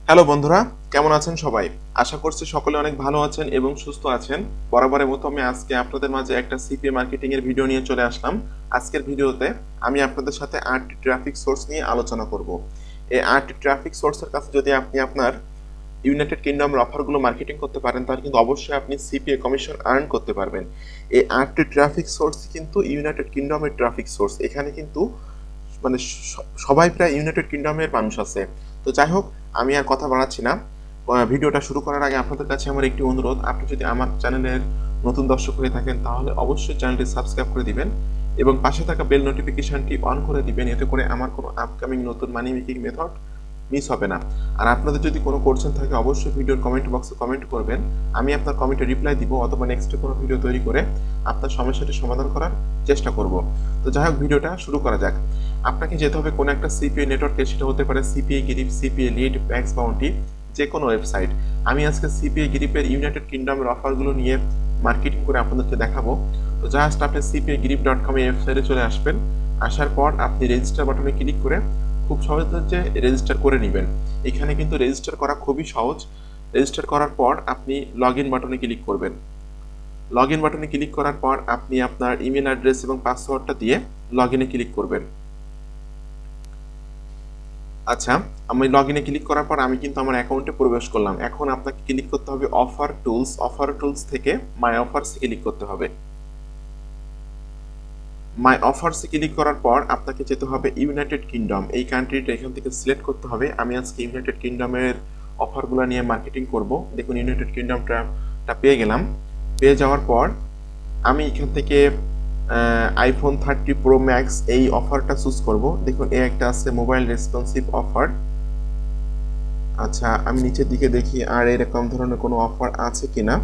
Hello বন্ধুরা, কেমন আছেন সবাই? আশা করছি সকলে অনেক ভালো আছেন এবং সুস্থ আছেন। বরাবরের মতো আমি আজকে আপনাদের মাঝে একটা সিপিএ মার্কেটিং এর ভিডিও নিয়ে চলে আসলাম। আজকের ভিডিওতে আমি আপনাদের সাথে 8টি ট্রাফিক সোর্স নিয়ে আলোচনা করব। এই 8টি ট্রাফিক সোর্সের কাছে যদি আপনি আপনার ইউনাইটেড কিংডমের অফারগুলো মার্কেটিং করতে পারেন তাহলে কিন্তু অবশ্যই আপনি সিপিএ কমিশন আর্ন করতে পারবেন। এই 8টি ট্রাফিক সোর্স কিন্তু ইউনাইটেড কিংডমের ট্রাফিক সোর্স। এখানে কিন্তু মানে সবাই প্রায় ইউনাইটেড কিংডমের মানুষ আছে। তো যাই হোক, আমি আর কথা বাড়াচ্ছি না। ভিডিওটা শুরু করার আগে আপনাদের কাছে আমার একটি অনুরোধ, আপনি যদি আমার চ্যানেলের নতুন দর্শক হয়ে থাকেন তাহলে অবশ্যই চ্যানেলটি সাবস্ক্রাইব করে দিবেন এবং পাশে থাকা বেল নোটিফিকেশনটি অন করে দিবেন। এতে করে আমার কোনো আপকামিং নতুন মানি মেকিং মেথড মিস হবে না। আর আপনাদের যদি কোনো কোশ্চেন থাকে অবশ্যই ভিডিওর কমেন্ট বক্সে কমেন্ট করবেন। আমি আপনার কমেন্টে রিপ্লাই দিব অথবা নেক্সটে কোনো ভিডিও তৈরি করে আপনার সমস্যাটি সমাধান করার চেষ্টা করব। তো যাই হোক, ভিডিওটা শুরু করা যাক। আপনাকে যেতে হবে কোনো একটা সিপিএ নেটওয়ার্কে, সেটা হতে পারে CPA Grip, CPA Lead, Max Bounty, যে কোনো ওয়েবসাইট। আমি আজকে সিপিএ গ্রিপের ইউনাইটেড কিংডমের অফারগুলো নিয়ে মার্কেটিং করে আপনাদেরকে দেখাবো। তো জাস্ট আপনি cpagrip.com এই ওয়েবসাইটে চলে আসবেন। আসার পর আপনি রেজিস্টার বাটনে ক্লিক করে খুব সহজে রেজিস্টার করে নেবেন। এখানে কিন্তু রেজিস্টার করা খুবই সহজ। রেজিস্টার করার পর আপনি লগ ইন বাটনে ক্লিক করবেন। লগ ইন বাটনে ক্লিক করার পর আপনি আপনার ইমেল অ্যাড্রেস এবং পাসওয়ার্ডটা দিয়ে লগ ইনে ক্লিক করবেন। আচ্ছা, আমি লগ ইনে ক্লিক করার পর আমি কিন্তু আমার অ্যাকাউন্টে প্রবেশ করলাম। এখন আপনাকে ক্লিক করতে হবে অফার টুলস। অফার টুলস থেকে মাই অফার্সে ক্লিক করতে হবে। মাই অফার্সে ক্লিক করার পর আপনাকে যেতে হবে ইউনাইটেড কিংডম। এই কান্ট্রিটা এখান থেকে সিলেক্ট করতে হবে। আমি আজকে ইউনাইটেড কিংডমের অফারগুলো নিয়ে মার্কেটিং করব। দেখুন, ইউনাইটেড কিংডমটা পেয়ে গেলাম। পেয়ে যাওয়ার পর আমি এখান থেকে আইফোন 30 প্রো ম্যাক্স এই অফারটা চুজ করব। দেখুন, এ একটা আছে মোবাইল রেসপন্সিভ অফার। আচ্ছা, আমি নিচের দিকে দেখি আর এরকম ধরনের কোনো অফার আছে কিনা।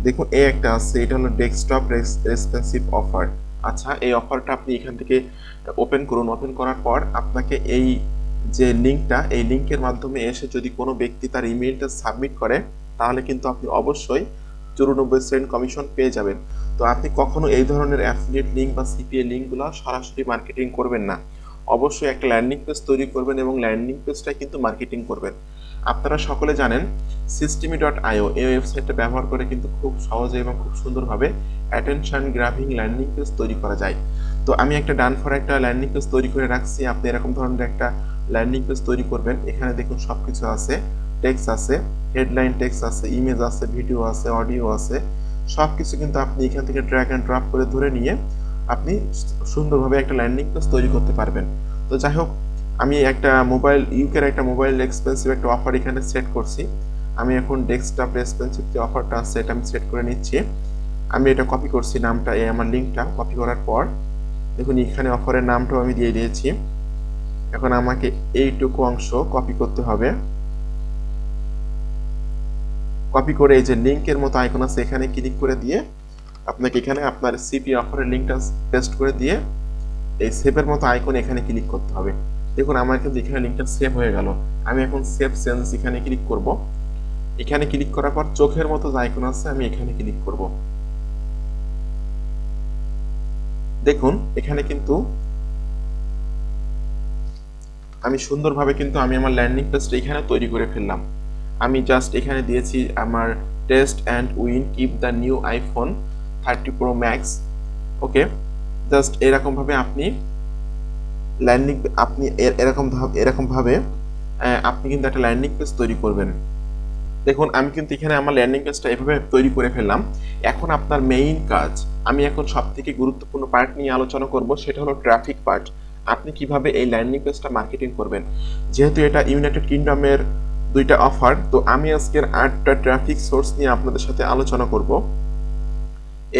দেখুন, এ একটা আছে, এটা হলো ডেস্কটপ রেসপন্সিভ অফার। আচ্ছা, এই অফারটা আপনি এখান থেকে ওপেন করুন। ওপেন করার পর আপনাকে এই যে লিঙ্কটা, এই লিঙ্কের মাধ্যমে এসে যদি কোনো ব্যক্তি তার ইমেইলটা সাবমিট করে তাহলে কিন্তু আপনি অবশ্যই 94 সেন্ট কমিশন পেয়ে যাবেন। তো আপনি কখনো এই ধরনের অ্যাফিলিয়েট লিঙ্ক বা সিপিএ লিঙ্কগুলো সরাসরি মার্কেটিং করবেন না। অবশ্যই একটা ল্যান্ডিং পেজ তৈরি করবেন এবং ল্যান্ডিং পেজটা কিন্তু মার্কেটিং করবেন। আপনারা সকলে জানেন systemy.io এই ওয়েবসাইটটা ব্যবহার করে কিন্তু খুব সহজে এবং খুব সুন্দরভাবে অ্যাটেনশন গ্রাবিং ল্যান্ডিং পেজ তৈরি করা যায়। তো আমি একটা ডান ফর একটা ল্যান্ডিং পেজ তৈরি করে রাখছি। আপনি এরকম ধরনের একটা ল্যান্ডিং পেজ তৈরি করবেন। এখানে দেখুন সবকিছু আছে, টেক্সট আছে, হেডলাইন টেক্সট আছে, ইমেজ আছে, ভিডিও আছে, অডিও আছে। সব কিছু কিন্তু আপনি এখান থেকে ড্র্যাগ অ্যান্ড ড্রপ করে ধরে নিয়ে আপনি সুন্দরভাবে একটা ল্যান্ডিং পেজ তৈরি করতে পারবেন। তো যাই হোক, আমি একটা ইউকের একটা মোবাইল এক্সপেন্সিভ একটা অফার এখানে সেট করছি। আমি এখন ডেস্কটপ এক্সপেন্সিভ যে অফারটা আছে এটা আমি সেট করে নিচ্ছি। আমি এটা কপি করছি, নামটা এই আমার লিঙ্কটা কপি করার পর দেখুন এখানে অফারের নামটাও আমি দিয়ে দিয়েছি। এখন আমাকে এইটুকু অংশ কপি করতে হবে। কপি করে এই যে লিঙ্কের মতো আইকন আছে এখানে ক্লিক করে দিয়ে আপনাকে এখানে আপনার সিপি অফারের লিঙ্কটা পেস্ট করে দিয়ে এই সেভের মতো আইকন এখানে ক্লিক করতে হবে। দেখুন আমার কিন্তু এখানে লিঙ্কটা সেভ হয়ে গেল। আমি এখন সেভ চেঞ্জ এখানে ক্লিক করব। এখানে ক্লিক করার পর চোখের মতো যে আইকন আছে আমি এখানে ক্লিক করব। দেখুন এখানে কিন্তু আমি সুন্দরভাবে কিন্তু আমি আমার ল্যান্ডিং পেজটা এখানে তৈরি করে ফেললাম। আমি জাস্ট এখানে দিয়েছি আমার test and win keep the new iPhone 30 pro max. Okay, just এরকমভাবে আপনি এরকমভাবে আপনি কিন্তু একটা ল্যান্ডিং পেজ তৈরি করবেন। দেখুন আমি কিন্তু এখানে আমার ল্যান্ডিং পেজটা এভাবে তৈরি করে ফেললাম। এখন আপনার মেইন কাজ, আমি এখন সবথেকে গুরুত্বপূর্ণ পার্ট নিয়ে আলোচনা করব, সেটা হলো ট্রাফিক পার্ট। আপনি কিভাবে এই ল্যান্ডিং পেজটা মার্কেটিং করবেন। যেহেতু এটা ইউনাইটেড কিংডমের দুইটা অফার, তো আমি আজকের 8টা ট্রাফিক সোর্স নিয়ে আপনাদের সাথে আলোচনা করব।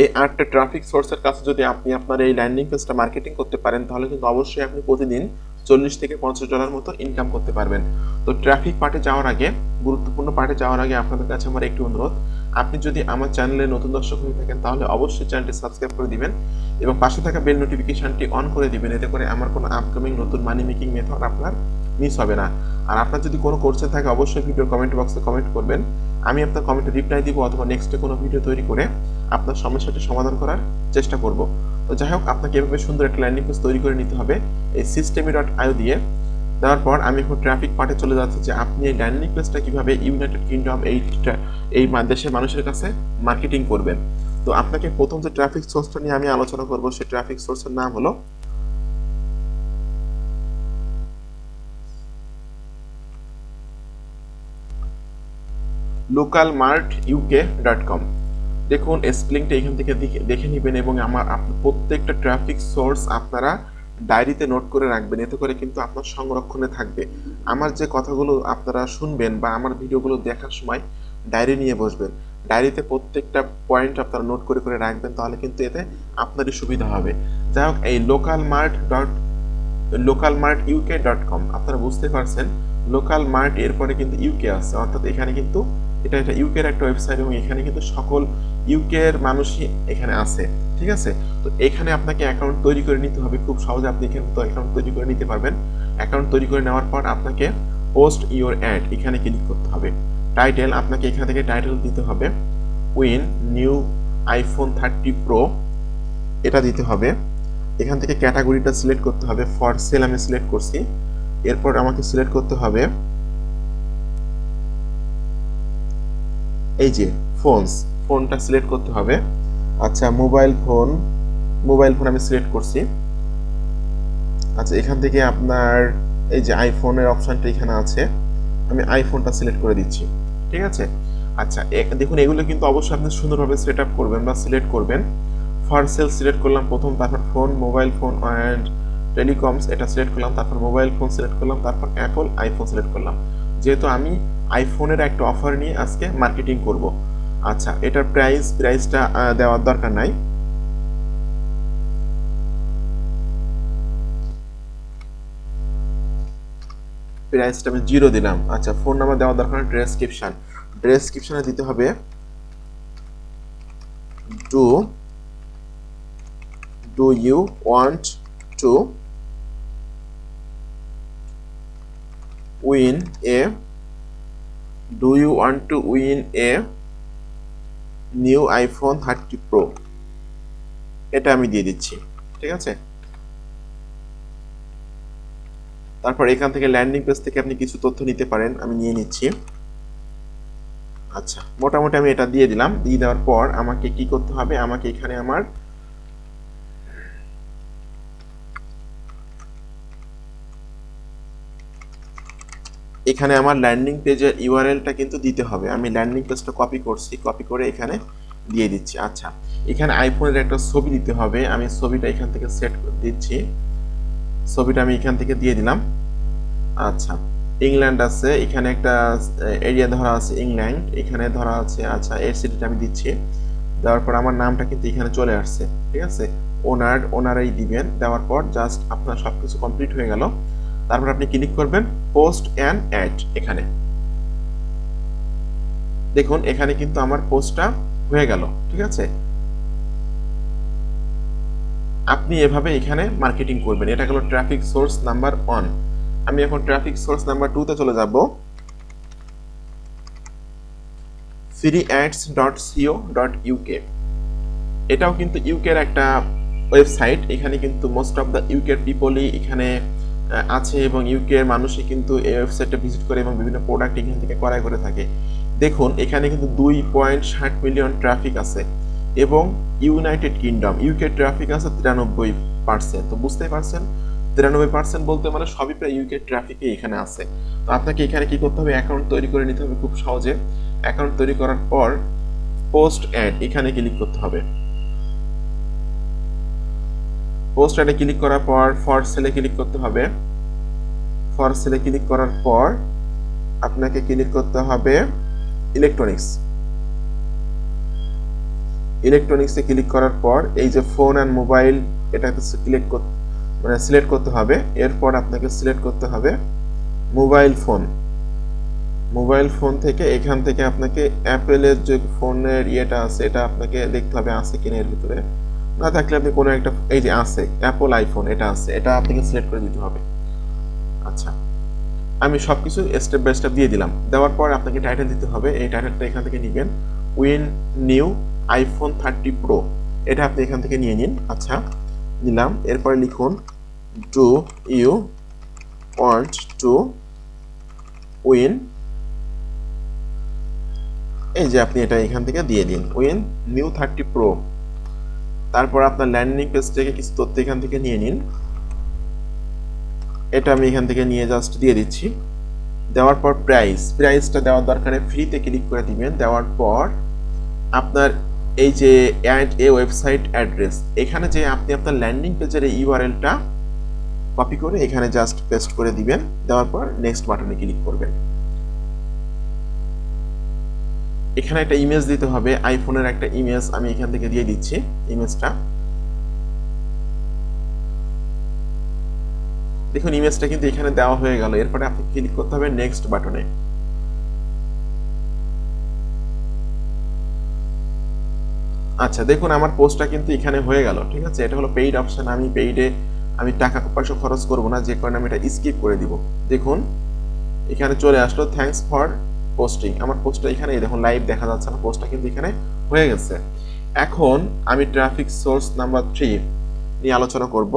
এই 8টা ট্রাফিক সোর্সের কাছে যদি আপনি আপনার এই ল্যান্ডিং পেজটা মার্কেটিং করতে পারেন তাহলে কিন্তু অবশ্যই আপনি প্রতিদিন $40 থেকে $50 মতো ইনকাম করতে পারবেন। তো ট্রাফিক পার্টে যাওয়ার আগে, গুরুত্বপূর্ণ পার্টে যাওয়ার আগে আপনাদের কাছে আমার একটি অনুরোধ, আপনি যদি আমার চ্যানেলে নতুন দর্শক হয়ে থাকেন তাহলে অবশ্যই চ্যানেলটি সাবস্ক্রাইব করে দিবেন এবং পাশে থাকা বেল নোটিফিকেশনটি অন করে দিবেন। এতে করে আমার কোনো আপকামিং নতুন মানি মেকিং মেথড আপনার মিস হবে না। আর আপনার যদি কোনো কোশ্চেন থাকে অবশ্যই ভিডিওর কমেন্ট বক্সে কমেন্ট করবেন। আমি আপনার কমেন্টে রিপ্লাই দিব অথবা নেক্সটে কোনো ভিডিও তৈরি করে আপনার সমস্যাটি সমাধান করার চেষ্টা করব। তো যাই হোক, আপনাকে এভাবে সুন্দর একটা ল্যান্ডিং পেজ তৈরি করে নিতে হবে। এই systemy.io দিয়ে দেওয়ার পর আমি এখন ট্রাফিক পার্টে চলে যাচ্ছি যে আপনি এই ডাইনামিক পেজটা কিভাবে ইউনাইটেড কিংডম এই দেশের মানুষের কাছে মার্কেটিং করবেন। তো আপনাকে প্রথম যে ট্রাফিক সোর্সটা নিয়ে আমি আলোচনা করব, সেই ট্রাফিক সোর্সের নাম হলো localmartuk.com। দেখুন স্পেলিংটা এখান থেকে দেখে নেবেন এবং প্রত্যেকটা ট্রাফিক সোর্স আপনারা ডায়েরিতে নোট করে রাখবেন, এতে করে কিন্তু আপনার সংরক্ষণে থাকবে। আমার যে কথাগুলো আপনারা শুনবেন বা আমার ভিডিওগুলো দেখার সময় ডায়েরি নিয়ে বসবেন, ডায়েরিতে প্রত্যেকটা পয়েন্ট আপনারা নোট করে করে রাখবেন, তাহলে কিন্তু এতে আপনারই সুবিধা হবে। যাই হোক, এই localmartuk.com আপনারা বুঝতে পারছেন, লোকাল মার্ট এরপরে কিন্তু ইউকে আছে, অর্থাৎ এখানে কিন্তু এটা ইউকের একটা ওয়েবসাইট এবং এখানে কিন্তু সকল ইউকের মানুষই এখানে আছে। ঠিক আছে, তো এখানে আপনাকে অ্যাকাউন্ট তৈরি করে নিতে হবে। খুব সহজে আপনি এখানে তো অ্যাকাউন্ট তৈরি করে নিতে পারবেন। অ্যাকাউন্ট তৈরি করে নেওয়ার পর আপনাকে পোস্ট ইওর অ্যাড এখানে ক্লিক করতে হবে। টাইটেল আপনাকে এখান থেকে টাইটেল দিতে হবে উইন নিউ আইফোন 30 প্রো, এটা দিতে হবে। এখান থেকে ক্যাটাগরিটা সিলেক্ট করতে হবে, ফর সেল আমি সিলেক্ট করছি। এরপর আমাকে সিলেক্ট করতে হবে এই যে ফোনটা সিলেক্ট করতে হবে। আচ্ছা, মোবাইল ফোন আমি সিলেক্ট করছি। আচ্ছা, এখান থেকে আপনার এই যে আইফোনের অপশনটা এখানে আছে, আমি আইফোনটা সিলেক্ট করে দিচ্ছি। ঠিক আছে, আচ্ছা দেখুন এগুলো কিন্তু অবশ্যই আপনি সুন্দরভাবে সেট আপ করবেন বা সিলেক্ট করবেন। ফর সেল সিলেক্ট করলাম প্রথম, তারপর ফোন, মোবাইল ফোন অ্যান্ড টেলিকমস এটা সিলেক্ট করলাম, তারপর মোবাইল ফোন সিলেক্ট করলাম, তারপর অ্যাপল আইফোন সিলেক্ট করলাম। যেহেতু আমি আইফোনের একটা অফার নিয়ে আজকে মার্কেটিং করব। আচ্ছা, এটার প্রাইসটা দেওয়ার দরকার নাই। প্রাইসটা আমি 0 দিলাম। আচ্ছা, ফোন নাম্বার দেওয়ার দরকার নেই। ডেসক্রিপশনে দিতে হবে do you want to win a new iPhone 30 Pro, এটা আমি দিয়ে দিচ্ছি। ঠিক আছে, তারপর এখান থেকে ল্যান্ডিং পেজ থেকে আপনি কিছু তথ্য নিতে পারেন, আমি নিয়ে নিচ্ছি। আচ্ছা, মোটামুটি আমি এটা দিয়ে দিলাম। দিয়ে দেওয়ার পর আমাকে কি করতে হবে, আমাকে এখানে আমার ল্যান্ডিং পেজের ইউআরএলটা কিন্তু দিতে হবে। আমি ল্যান্ডিং পেজটা কপি করছি, কপি করে এখানে দিয়ে দিচ্ছি। আচ্ছা, এখানে আইফোনের একটা ছবি দিতে হবে, আমি ছবিটা এখান থেকে সেট দিচ্ছি। ছবিটা আমি এখান থেকে দিয়ে দিলাম। আচ্ছা, ইংল্যান্ড আছে, এখানে একটা এরিয়া ধরা আছে ইংল্যান্ড, এখানে ধরা আছে। আচ্ছা, এর সিটিটা আমি দিচ্ছি। দেওয়ার পর আমার নামটা কিন্তু এখানে চলে আসছে। ঠিক আছে, ওনারাই দিবেন। দেওয়ার পর জাস্ট আপনার সবকিছু কমপ্লিট হয়ে গেল। তারপর আপনি ক্লিক করবেন পোস্ট অ্যান্ড অ্যাড। এখানে দেখুন, এখানে কিন্তু আমার পোস্টটা হয়ে গেল। ঠিক আছে, আপনি এভাবে এখানে মার্কেটিং করবেন। এটা হলো ট্রাফিক সোর্স নাম্বার 1। আমি এখন ট্রাফিক সোর্স নাম্বার 2 তে চলে যাব। freeads.co.uk, এটাও কিন্তু ইউকের একটা ওয়েবসাইট। এখানে কিন্তু মোস্ট অফ দ্য ইউকের পিপলই এখানে আছে এবং ইউকের মানুষই কিন্তু এই ওয়েবসাইটটা ভিজিট করে এবং বিভিন্ন প্রোডাক্ট এখান থেকে ক্রয় করে থাকে। দেখুন, এখানে কিন্তু 2.60 মিলিয়ন ট্রাফিক আছে এবং ইউনাইটেড কিংডম ইউকে ট্রাফিক আছে 93%। তো বুঝতেই পারছেন, 93% বলতে মানে সবই প্রায় ইউকে ট্রাফিকে এখানে আছে। তো আপনাকে এখানে কি করতে হবে, অ্যাকাউন্ট তৈরি করে নিতে হবে খুব সহজে। অ্যাকাউন্ট তৈরি করার পর পোস্ট অ্যাড এখানে ক্লিক করতে হবে। পোস্ট অ্যাডে ক্লিক করার পর ফর সেলে ক্লিক করতে হবে। ফর সেলে ক্লিক করার পর আপনাকে ক্লিক করতে হবে ইলেকট্রনিক্সে ক্লিক করার পর এই যে ফোন অ্যান্ড মোবাইল এটাতে সিলেক্ট করতে হবে। এরপর আপনাকে সিলেক্ট করতে হবে মোবাইল ফোন থেকে এখান থেকে আপনাকে অ্যাপেলের যে ফোনের ইয়েটা আছে এটা আপনাকে দেখতে হবে আছে কিনা এর ভিতরে। না থাকলে আপনি কোনো একটা, এই যে আছে অ্যাপল আইফোন, এটা আছে, এটা আপনাকে সিলেক্ট করে দিতে হবে। আচ্ছা, আমি সবকিছু স্টেপ বাই স্টেপ দিয়ে দিলাম। দেওয়ার পর আপনাকে টাইটেল দিতে হবে। এই টাইটেলটা এখান থেকে নেবেন, উইন নিউ আইফোন 30 প্রো, এটা আপনি এখান থেকে নিয়ে নিন। আচ্ছা, নিলাম। এরপরে লিখুন do you want to win, এই যে আপনি এটা এখান থেকে দিয়ে দিন উইন নিউ 30 প্রো। তারপর আপনার ল্যান্ডিং পেজ থেকে কিছু তথ্য এখান থেকে নিয়ে নিন, এটা আমি এখান থেকে নিয়ে জাস্ট দিয়ে দিচ্ছি। দেওয়ার পর প্রাইসটা দেওয়ার দরকারে ফ্রিতে ক্লিক করে দিবেন। দেওয়ার পর আপনার এই যে অ্যাড এ ওয়েবসাইট অ্যাড্রেস, এখানে যে আপনি আপনার ল্যান্ডিং পেজের এই ইউআরএলটা কপি করে এখানে জাস্ট পেস্ট করে দিবেন। দেওয়ার পর নেক্সট বাটনে ক্লিক করবেন। এখানে একটা ইমেজ দিতে হবে, আইফোনের একটা ইমেজ আমি এখান থেকে দিয়ে দিচ্ছি ইমেজটা। দেখুন ইমেজটা কিন্তু এখানে দেওয়া হয়ে গেল। এরপরে আপনি ক্লিক করতে হবে নেক্সট বাটনে। আচ্ছা দেখুন আমার পোস্টটা কিন্তু এখানে হয়ে গেল, ঠিক আছে। এটা হলো পেইড অপশন, আমি পেইডে আমি টাকা পয়সা খরচ করব না, যে কারণে আমি এটা স্কিপ করে দিব। দেখুন এখানে চলে আসলো থ্যাঙ্কস ফর পোস্টিং, আমার পোস্টটা এখানে দেখুন লাইভ দেখা যাচ্ছে না, পোস্টটা কিন্তু এখানে হয়ে গেছে। এখন আমি ট্রাফিক সোর্স নাম্বার 3 নিয়ে আলোচনা করব।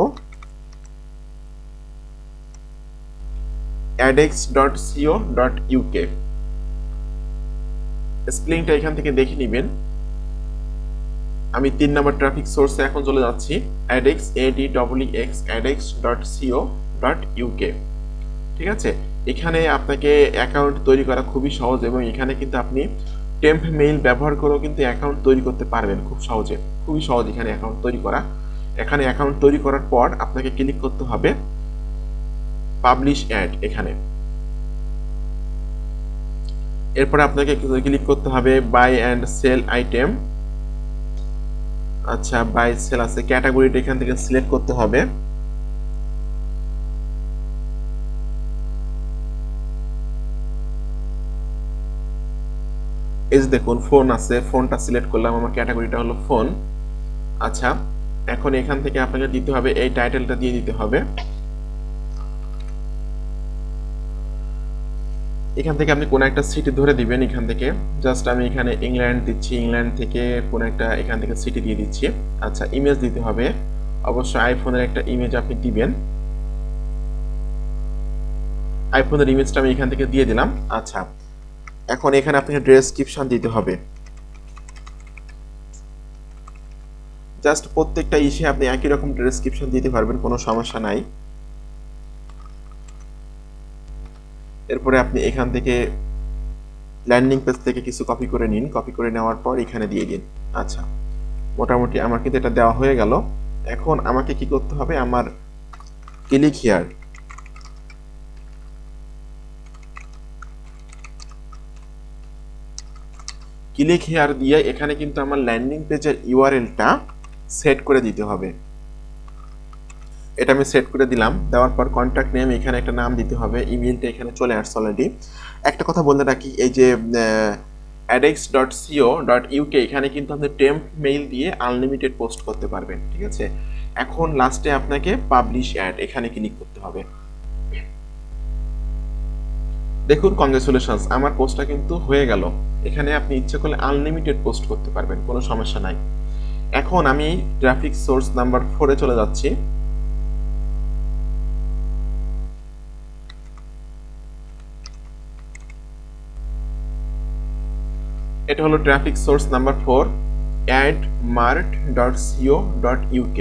adx.co.uk স্পেলিংটা এখান থেকে দেখে নেবেন। আমি 3 নম্বর ট্রাফিক সোর্সে এখন চলে যাচ্ছি, adx adx.co.uk, ঠিক আছে। এখানে আপনাকে অ্যাকাউন্ট তৈরি করা খুবই সহজ এবং এখানে কিন্তু আপনি টেম্প মেইল ব্যবহার করেও কিন্তু অ্যাকাউন্ট তৈরি করতে পারবেন খুব সহজে, খুবই সহজ এখানে অ্যাকাউন্ট তৈরি করা। এখানে অ্যাকাউন্ট তৈরি করার পর আপনাকে ক্লিক করতে হবে পাবলিশ অ্যাড এখানে। এরপরে আপনাকে ক্লিক করতে হবে বাই অ্যান্ড সেল আইটেম। আচ্ছা বাই সেল আছে, ক্যাটাগরিটা এখান থেকে সিলেক্ট করতে হবে। এই যে দেখুন ফোন আছে, ফোনটা সিলেক্ট করলাম, আমার ক্যাটাগরিটা হলো ফোন। আচ্ছা এখন এখান থেকে আপনাকে দিতে হবে এই টাইটেলটা দিয়ে দিতে হবে। এখান থেকে আপনি কোন একটা সিটি ধরে দিবেন, এখান থেকে জাস্ট আমি এখানে ইংল্যান্ড দিচ্ছি, ইংল্যান্ড থেকে কোন একটা এখান থেকে সিটি দিয়ে দিচ্ছি। আচ্ছা ইমেজ দিতে হবে, অবশ্যই আইফোনের একটা ইমেজ আপনি দিবেন। আইফোনের ইমেজটা আমি এখান থেকে দিয়ে দিলাম। আচ্ছা এখন এখানে আপনাকে ডেসক্রিপশন দিতে হবে। জাস্ট প্রত্যেকটা ইস্যে আপনি একই রকম ডেসক্রিপশন দিতে পারবেন, কোনো সমস্যা নাই। এরপরে আপনি এখান থেকে ল্যান্ডিং পেজ থেকে কিছু কপি করে নিন, কপি করে নেওয়ার পর এখানে দিয়ে দিন। আচ্ছা মোটামুটি আমার কিন্তু এটা দেওয়া হয়ে গেল। এখন আমাকে কি করতে হবে, আমার ক্লিক হিয়ার, ক্লিক হিয়ার দিয়ে এখানে কিন্তু আমার ল্যান্ডিং পেজের ইউআরএলটা সেট করে দিতে হবে। এটা আমি সেট করে দিলাম। দেওয়ার পর কন্ট্যাক্ট নেম এখানে একটা নাম দিতে হবে, ইমেলটা এখানে চলে আসছে অলরেডি। একটা কথা বলতে রাখি, এই যে adx.co.uk এখানে কিন্তু আপনি টেম্প মেইল দিয়ে আনলিমিটেড পোস্ট করতে পারবেন, ঠিক আছে। এখন লাস্টে আপনাকে পাবলিশ অ্যাড এখানে ক্লিক করতে হবে। দেখুন কংগ্রেচুলেশনস, আমার পোস্টটা কিন্তু হয়ে গেল। এখানে আপনি ইচ্ছে করলে আনলিমিটেড পোস্ট করতে পারবেন, কোনো সমস্যা নাই। এখন আমি ট্রাফিক সোর্স নাম্বার 4-এ চলে যাচ্ছি। এটা হলো ট্রাফিক সোর্স নাম্বার 4 admart.co.uk।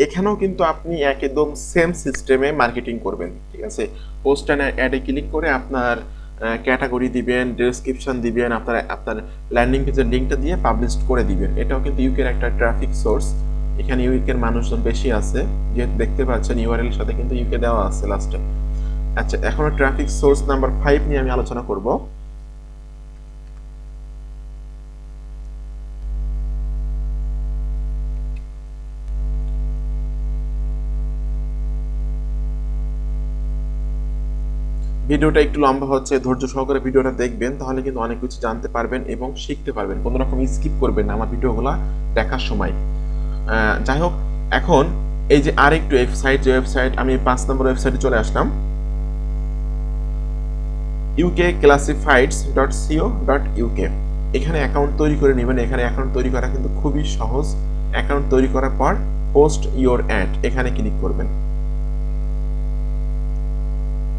এখানেও কিন্তু আপনি একদম সেম সিস্টেমে মার্কেটিং করবেন, ঠিক আছে। পোস্ট অ্যাডে ক্লিক করে আপনার ক্যাটাগরি দিবেন, ডেসক্রিপশন দিবেন, আপনার ল্যান্ডিং পেজের লিঙ্কটা দিয়ে পাবলিশ করে দিবেন। এটাও কিন্তু ইউকের একটা ট্রাফিক সোর্স। এখানে ইউকের মানুষজন বেশি আছে, যেহেতু দেখতে পাচ্ছেন ইউআরএল সাথে কিন্তু ইউকে দেওয়া আছে লাস্টে। আচ্ছা এখন ট্রাফিক সোর্স নাম্বার 5 নিয়ে আমি আলোচনা করব। ভিডিওটা একটু লম্বা হচ্ছে, ধৈর্য সহকারে ভিডিওটা দেখবেন, তাহলে কিন্তু অনেক কিছু জানতে পারবেন এবং শিখতে পারবেন। কোনো রকম স্কিপ করবেন না আমার ভিডিওগুলো দেখার সময়। যাই হোক এখন এই যে আরেকটু ওয়েবসাইট, যে ওয়েবসাইট আমি 5 নম্বর ওয়েবসাইটে চলে আসলাম, ukclassifieds.co.uk। এখানে অ্যাকাউন্ট তৈরি করে নেবেন। এখানে অ্যাকাউন্ট তৈরি করা কিন্তু খুবই সহজ। অ্যাকাউন্ট তৈরি করার পর পোস্ট ইওর অ্যাড এখানে ক্লিক করবেন।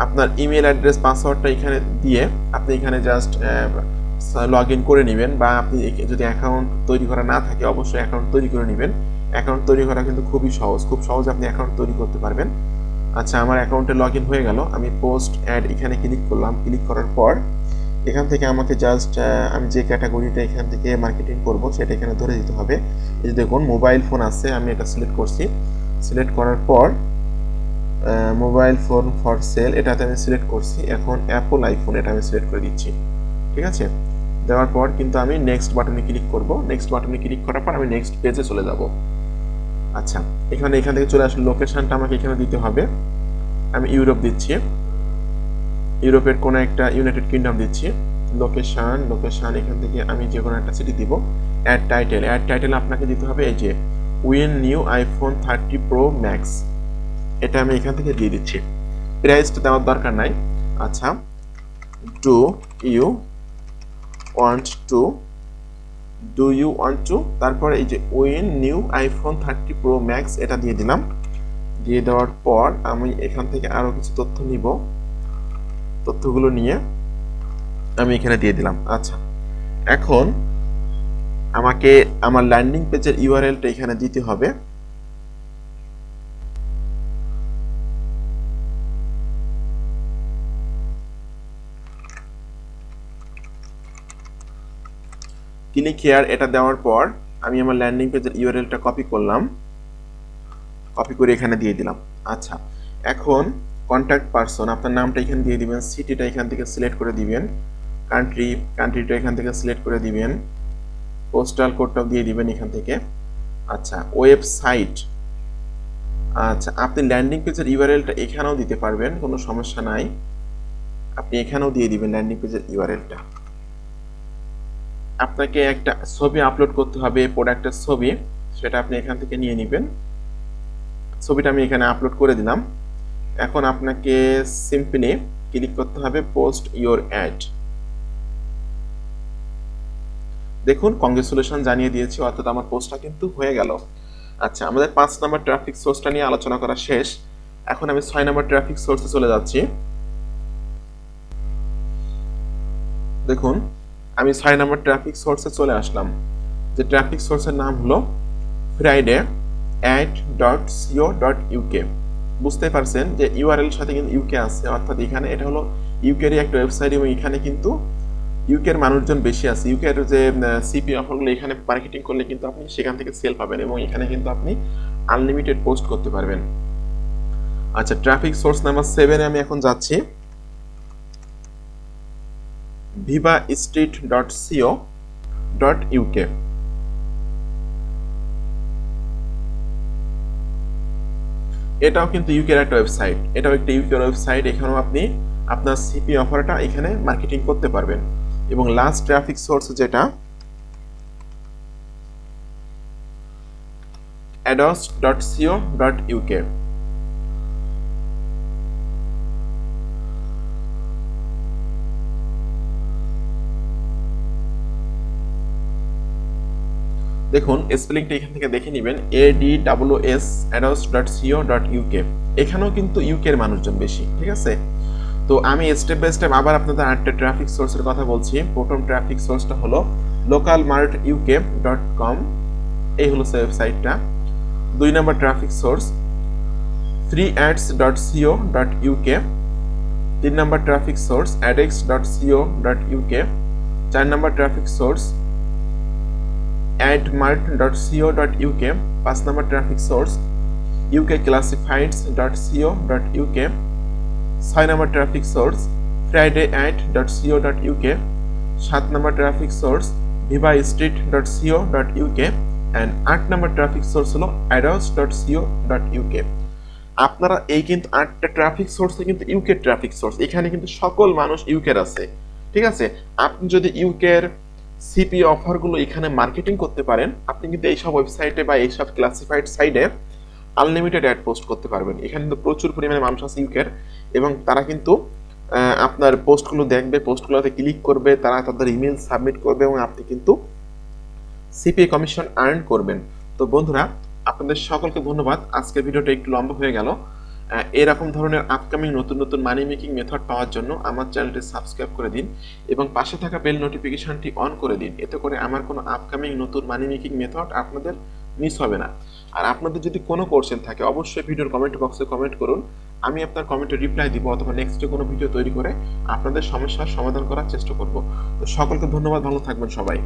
আপনার ইমেল অ্যাড্রেস পাসওয়ার্ডটা এখানে দিয়ে আপনি এখানে জাস্ট লগ ইন করে নেবেন, বা আপনি যদি অ্যাকাউন্ট তৈরি করা না থাকে অবশ্যই অ্যাকাউন্ট তৈরি করে নেবেন। অ্যাকাউন্ট তৈরি করা কিন্তু খুবই সহজ, খুব সহজ আপনি অ্যাকাউন্ট তৈরি করতে পারবেন। আচ্ছা, আমার অ্যাকাউন্টে লগ ইন হয়ে গেল। আমি পোস্ট অ্যাড এখানে ক্লিক করলাম। ক্লিক করার পর এখান থেকে আমাকে জাস্ট আমি যে ক্যাটাগরিটা এখান থেকে মার্কেটিং করব সেটা এখানে ধরে দিতে হবে। এই যে দেখুন মোবাইল ফোন আছে, আমি এটা সিলেক্ট করছি। সিলেক্ট করার পর মোবাইল ফোন ফর সেল এটাতে আমি সিলেক্ট করছি। এখন অ্যাপল আইফোন এটা আমি সিলেক্ট করে দিচ্ছি। ঠিক আছে, দেওয়ার পর কিন্তু আমি নেক্সট বাটনে ক্লিক করব। নেক্সট বাটনে ক্লিক করার পর আমি নেক্সট পেজে চলে যাব। আচ্ছা, এখান থেকে চলে আসলে লোকেশনটা আমাকে এখানে দিতে হবে। আমি ইউরোপ দিচ্ছি, ইউরোপের কোনো একটা ইউনাইটেড কিংডম দিচ্ছি। লোকেশন এখান থেকে আমি যে কোনো একটা সিটি দিব। অ্যাড টাইটেল আপনাকে দিতে হবে এই যে win new iPhone 30 pro max, এটা আমি এখান থেকে দিয়ে দিচ্ছি। প্রাইসটা দেওয়ার দরকার নাই। আচ্ছা, ডু ইউ ওয়ান্ট টু তারপরে এই যে win new iPhone 30 pro max এটা দিয়ে দিলাম। দিয়ে দেওয়ার পর আমি এখান থেকে আরো কিছু তথ্য নিব, তথ্যগুলো নিয়ে আমি এখানে দিয়ে দিলাম। আচ্ছা, এখন আমাকে আমার ল্যান্ডিং পেজের ইউআরএলটা এখানে দিতে হবে। ক্লিক হিয়ার এটা দেওয়ার পর আমি আমার ল্যান্ডিং পেজের ইউআরএলটা কপি করলাম, কপি করে এখানে দিয়ে দিলাম। আচ্ছা, এখন কন্ট্যাক্ট পারসন আপনার নামটা এখানে দিয়ে দিবেন, সিটিটা এখান থেকে সিলেক্ট করে দিবেন, কান্ট্রিটা এখান থেকে সিলেক্ট করে দিবেন, পোস্টাল কোডটাও দিয়ে দিবেন এখান থেকে। আচ্ছা, ওয়েবসাইট, আচ্ছা আপনি ল্যান্ডিং পেজের ইউআরএলটা এখানেও দিতে পারবেন, কোনো সমস্যা নাই, আপনি এখানেও দিয়ে দিবেন ল্যান্ডিং পেজের ইউআরএলটা। আপনাকে একটা ছবি আপলোড করতে হবে, প্রোডাক্টের ছবি, সেটা আপনি এখান থেকে নিয়ে নেবেন। ছবিটা আমি এখানে আপলোড করে দিলাম। এখন আপনাকে সিম্পলি ক্লিক করতে হবে পোস্ট ইওর অ্যাড। দেখুন কংগ্রেচুলেশন জানিয়ে দিয়েছি, অর্থাৎ আমার পোস্টটা কিন্তু হয়ে গেল। আচ্ছা, আমাদের 5 নম্বর ট্রাফিক সোর্সটা নিয়ে আলোচনা করা শেষ। এখন আমি 6 নম্বর ট্রাফিক সোর্সে চলে যাচ্ছি। দেখুন আমি 6 নম্বর ট্রাফিক সোর্সে চলে আসলাম। যে ট্রাফিক সোর্সের নাম হলো friday@co.uk। বুঝতে পারছেন যে ইউআরএল সাথে কিন্তু ইউকে আছে, অর্থাৎ এখানে এটা হলো ইউকেরই একটা ওয়েবসাইট, এবং এখানে কিন্তু ইউকের মানুষজন বেশি আছে। ইউকের যে সিপি অফারগুলো এখানে মার্কেটিং করলে কিন্তু আপনি সেখান থেকে সেল পাবেন, এবং এখানে কিন্তু আপনি আনলিমিটেড পোস্ট করতে পারবেন। আচ্ছা, ট্রাফিক সোর্স নাম্বার 7 আমি এখন যাচ্ছি। vivastreet.co.uk। এটাও কিন্তু ইউকের একটা ওয়েবসাইট, এটাও একটা ইউকের ওয়েবসাইট। এখানেও আপনি আপনার সিপি অফারটা এখানে মার্কেটিং করতে পারবেন। এবং লাস্ট ট্রাফিক সোর্স যেটা ados.co.uk। দেখুন স্পেলিংটা এখান থেকে দেখে নেবেন, ADOS ados.co.uk। এখানেও কিন্তু ইউকের মানুষজন বেশি। ঠিক আছে, তো আমি স্টেপ বাই স্টেপ আবার আপনাদের 8টা ট্রাফিক সোর্সের কথা বলছি। প্রথম ট্রাফিক সোর্সটা হলো localmartuk.com, এই হলো ওয়েবসাইটটা। 2 নম্বর ট্রাফিক সোর্স freeads.co.uk। 3 নম্বর ট্রাফিক সোর্স adex.co.uk। 4 নম্বর ট্রাফিক সোর্স admart.co.uk। 5 নম্বর ট্রাফিক সোর্স ukclassifieds.co.uk। 6 নম্বর ট্রাফিক সোর্স friday@.co.uk। 7 নম্বর ট্রাফিক সোর্স vivastreet.co.uk and 8 নম্বর ট্রাফিক সোর্স হলো ados.co.uk। আপনারা এই কিন্তু 8টা ট্রাফিক সোর্সে কিন্তু ইউকে ট্রাফিক সোর্স, এখানে কিন্তু সকল মানুষ ইউকের আছে। ঠিক আছে, আপনি যদি ইউকের সিপি অফারগুলো এখানে মার্কেটিং করতে পারেন, আপনি কিন্তু এইসব ওয়েবসাইটে বা এইসব ক্লাসিফাইড সাইটে আনলিমিটেড অ্যাড পোস্ট করতে পারবেন। এখানে কিন্তু প্রচুর পরিমাণে মানুষ আছে ইউকের, এবং তারা কিন্তু আপনার পোস্টগুলো দেখবে, পোস্টগুলোতে ক্লিক করবে, তারা তাদের ইমেল সাবমিট করবে, এবং আপনি কিন্তু সিপিএ কমিশন আর্ন করবেন। তো বন্ধুরা, আপনাদের সকলকে ধন্যবাদ। আজকের ভিডিওটা একটু লম্বা হয়ে গেল। এরকম ধরনের আপকামিং নতুন নতুন মানি মেকিং মেথড পাওয়ার জন্য আমার চ্যানেলটি সাবস্ক্রাইব করে দিন এবং পাশে থাকা বেল নোটিফিকেশনটি অন করে দিন। এতে করে আমার কোনো আপকামিং নতুন মানি মেকিং মেথড আপনাদের মিস হবে না। আর আপনাদের যদি কোনো কোশ্চেন থাকে অবশ্যই ভিডিওর কমেন্ট বক্সে কমেন্ট করুন, আমি আপনার কমেন্টে রিপ্লাই দিব অথবা নেক্সটে কোনো ভিডিও তৈরি করে আপনাদের সমস্যার সমাধান করার চেষ্টা করব। তো সকলকে ধন্যবাদ, ভালো থাকবেন সবাই।